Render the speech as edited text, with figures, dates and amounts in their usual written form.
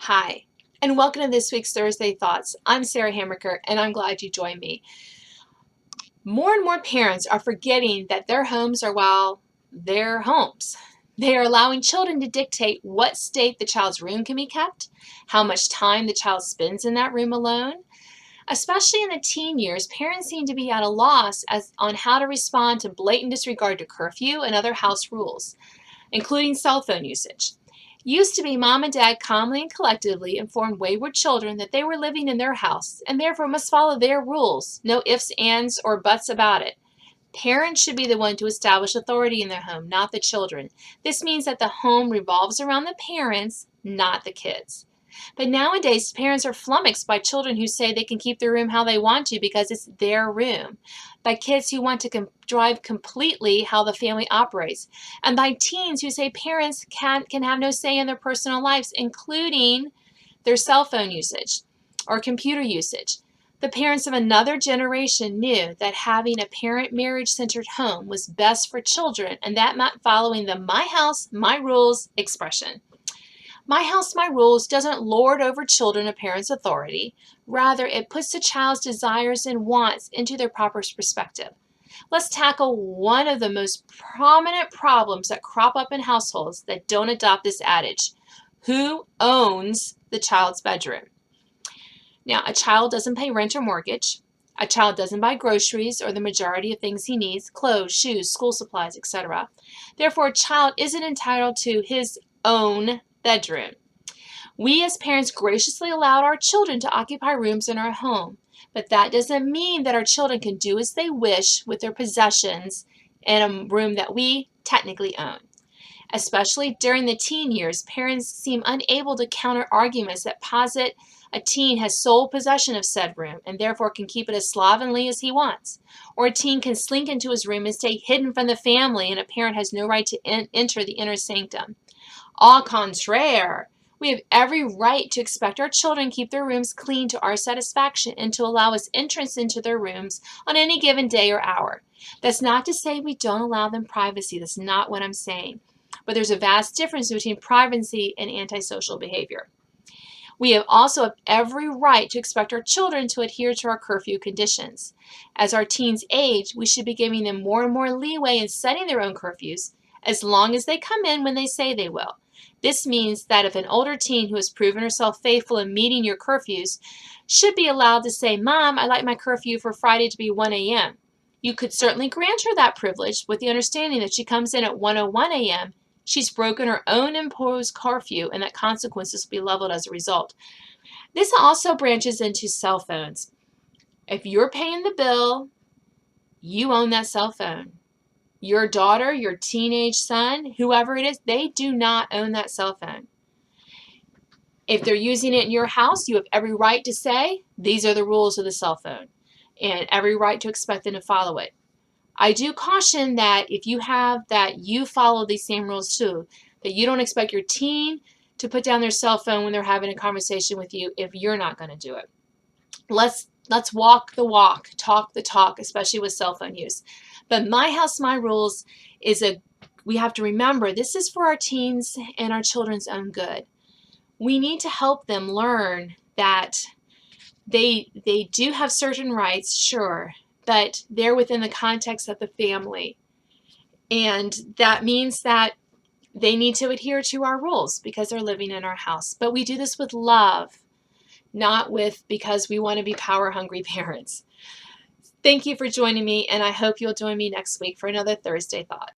Hi, and welcome to this week's Thursday Thoughts. I'm Sarah Hammaker, and I'm glad you joined me. More and more parents are forgetting that their homes are, their homes. They are allowing children to dictate what state the child's room can be kept, how much time the child spends in that room alone. Especially in the teen years, parents seem to be at a loss on how to respond to blatant disregard to curfew and other house rules, including cell phone usage. Used to be mom and dad calmly and collectively informed wayward children that they were living in their house and therefore must follow their rules. No ifs, ands, or buts about it. Parents should be the one to establish authority in their home, not the children. This means that the home revolves around the parents, not the kids. But nowadays, parents are flummoxed by children who say they can keep their room how they want to because it's their room, by kids who want to drive completely how the family operates, and by teens who say parents can have no say in their personal lives, including their cell phone usage or computer usage. The parents of another generation knew that having a parent marriage-centered home was best for children, and that meant following the my house, my rules expression. My house, my rules doesn't lord over children a parent's authority. Rather, it puts the child's desires and wants into their proper perspective. Let's tackle one of the most prominent problems that crop up in households that don't adopt this adage. Who owns the child's bedroom? Now, a child doesn't pay rent or mortgage. A child doesn't buy groceries or the majority of things he needs, clothes, shoes, school supplies, etc. Therefore, a child isn't entitled to his own bedroom. We as parents graciously allowed our children to occupy rooms in our home, but that doesn't mean that our children can do as they wish with their possessions in a room that we technically own. Especially during the teen years, parents seem unable to counter arguments that posit a teen has sole possession of said room and therefore can keep it as slovenly as he wants. Or a teen can slink into his room and stay hidden from the family and a parent has no right to enter the inner sanctum. Au contraire, we have every right to expect our children keep their rooms clean to our satisfaction and to allow us entrance into their rooms on any given day or hour. That's not to say we don't allow them privacy. That's not what I'm saying. But there's a vast difference between privacy and antisocial behavior. We have also have every right to expect our children to adhere to our curfew conditions. As our teens age, we should be giving them more and more leeway in setting their own curfews, as long as they come in when they say they will. This means that if an older teen who has proven herself faithful in meeting your curfews should be allowed to say, Mom, I'd like my curfew for Friday to be 1 a.m. You could certainly grant her that privilege with the understanding that she comes in at 1:01 a.m. She's broken her own imposed curfew and that consequences will be leveled as a result. This also branches into cell phones. If you're paying the bill, you own that cell phone. Your daughter, your teenage son, whoever it is, they do not own that cell phone. If they're using it in your house, you have every right to say, these are the rules of the cell phone, and every right to expect them to follow it. I do caution that if you have that, you follow these same rules too, that you don't expect your teen to put down their cell phone when they're having a conversation with you if you're not going to do it. Let's walk the walk, talk the talk, especially with cell phone use. But my house, my rules we have to remember this is for our teens and our children's own good. We need to help them learn that they do have certain rights, sure, but they're within the context of the family. And that means that they need to adhere to our rules because they're living in our house. But we do this with love, not because we want to be power-hungry parents. Thank you for joining me, and I hope you'll join me next week for another Thursday Thought.